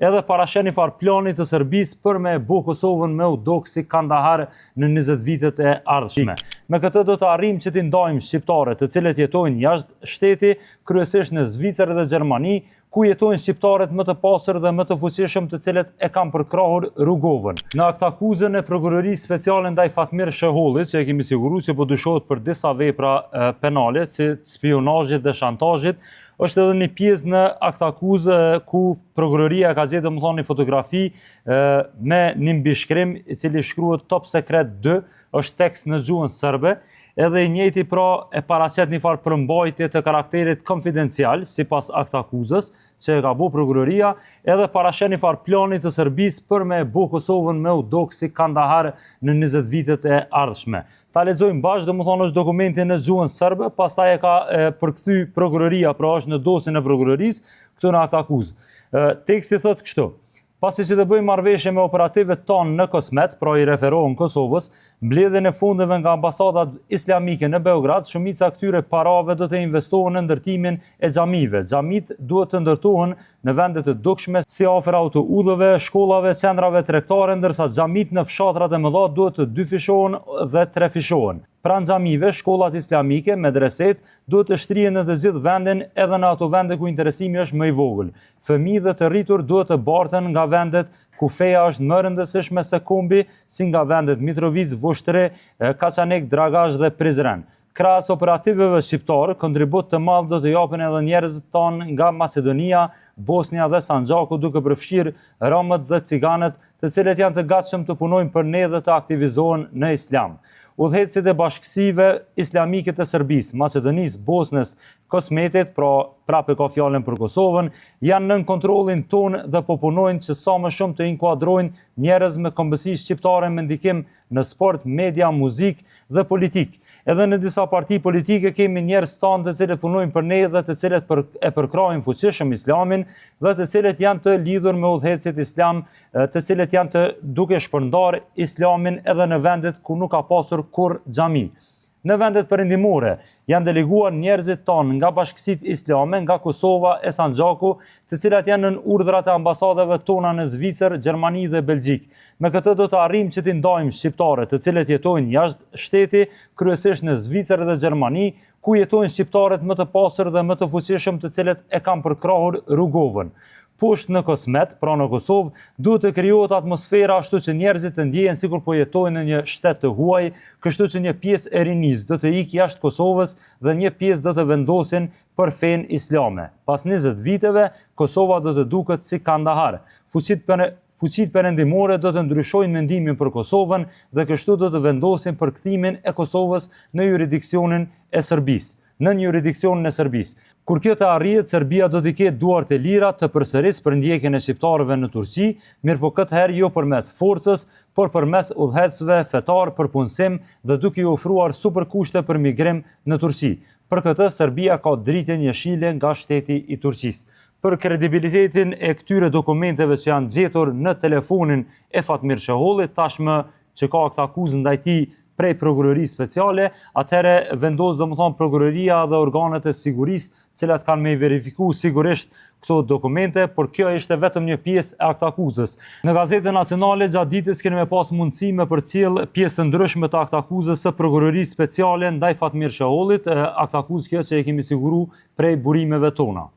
edhe parasheni farë planit të Serbisë për me bo Kosovën me u dok si Kandahar në 20 vitet e ardhshme. Me këtë do të arrijmë që t'i ndajmë shqiptarët të cilët jetojnë jashtë shteti, kryesisht në Zvicër dhe Gjermani, ku jetojnë shqiptarët më të pasër dhe më të fuqishëm të cilët e kanë përkrahur rrugovën. Në akt akuzën e prokurorisë speciale ndaj Fatmir Shehollit, që e kemi siguruar se po dyshohet për disa vepra penale, si spionazhit dhe shantazhit, është edhe një pjesë në akt akuzë ku prokuroria ka gjetur një fotografi me një mbishkrim i cili shkruhet Top Secret 2, është tekst në gjuhën serbe, edhe i njëjti pra e paraqet një farë përmbajtje të karakterit konfidencial sipas akt akuzës që e ka bu prokuroria, edhe paraqet një farë planit të Serbisë për me bu Kosovën me u dok si Kandahar në 20 vitet e ardhshme. Ta lexojmë bashkë, domethënë është dokumenti në gjuhën serbe, pastaj e ka përkthy prokuroria, pra është në dosjen e prokurorisë këtu në akt akuzë. Teksti thotë kështu: pasi që të bëjmë marrëveshje me operativët tonë në Kosmet, pra i referohen Kosovës, mbledhjen e fondeve nga ambasadat islamike në Beograd, shumica këtyre parave do të investohen në ndërtimin e xhamive. Xhamit duhet të ndërtohen në vende të dukshme si afër autoudhëve, shkollave, centrave tregtare, ndërsa xhamit në fshatrat e mëdha duhet të dyfishohen dhe trefishohen. Pranë xhamive, shkollat islamike, medreset, duhet të shtrihen në të gjithë vendin, edhe në ato vende ku interesimi është më i vogël. Fëmijë dhe të rritur duhet të barten nga vendet ku feja është më rëndësishme se kombi, si nga vendet Mitrovic, Vushtre, Kaçanek, Dragash dhe Prizren. Krahas operativeve shqiptare, kontribut të madh do të japin edhe njerëzit tonë nga Macedonia, Bosnia dhe Sanxhaku, duke përfshirë romët dhe ciganët, të cilët janë të gatshëm të punojnë për ne dhe të aktivizohen në islam. Udhëhecit e bashkësive islamike të Serbisë, Macedonisë, Bosnës, Kosmetit, pra prapë ka fjalën për Kosovën, janë nën kontrollin tonë dhe po punojnë që sa më shumë të inkuadrojnë njerëz me kombësi shqiptare me ndikim në sport, media, muzikë dhe politikë. Edhe në disa parti politike kemi njerëz tanë të cilët punojnë për ne dhe të cilët e përkrahin fuqishëm islamin dhe të cilët janë të lidhur me udhëhecit islam, të cilët janë të duke shpërndar islamin edhe në vendet ku nuk ka pasur kur xhami. Në vendet perëndimore janë deleguar njerëzit tonë nga bashkësitë islame, nga Kosova e Sanxhaku, të cilat janë në urdhrat e ambasadave tona në Zvicër, Gjermani dhe Belgjik. Me këtë do të arrijmë që t'i ndajmë shqiptarët të cilët jetojnë jashtë shteti, kryesisht në Zvicër dhe Gjermani, ku jetojnë shqiptarët më të pasër dhe më të fuqishëm të cilët e kanë përkrahur rrugovën. Poshtë në Kosmet, pra në Kosovë, duhet të krijohet atmosfera ashtu që njerëzit të ndjehen sikur po jetojnë në një shtet të huaj, kështu që një pjesë e rinisë do të ikë jashtë Kosovës dhe një pjesë do të vendosin për fenë islame. Pas 20 viteve, Kosova do të duket si Kandahar. Fuqitë perëndimore do të ndryshojnë mendimin për Kosovën dhe kështu do të vendosin përkthimin e Kosovës në jurisdiksionin e Serbisë. Kur kjo të arrihet, Serbia do t'i ketë duart e lira të përsërisë për ndjekjen e shqiptarëve në Turqi, mirë po këtë herë jo përmes forcës, por përmes udhëhecësve fetar për punësim dhe duke i ofruar superkushte për migrim në Turqi. Për këtë, Serbia ka dritjen jeshile nga shteti i Turqisë. Për kredibilitetin e këtyre dokumenteve që janë gjetur në telefonin e Fatmir Shehollit, tashmë që ka akt akuzë ndaj tij prej prokurorisë speciale, atëherë vendos domethënë prokuroria dhe organet e sigurisë, cilat kanë me verifiku sigurisht këto dokumente, por kjo ishte vetëm një pjesë e akt akuzës. Në Gazetën Nacionale gjatë ditës kemi pas mundësi me përcjell pjesë të ndryshme të akt akuzës së prokurorisë speciale ndaj Fatmir Shehollit, akt akuzë kjo që e kemi siguruar prej burimeve tona.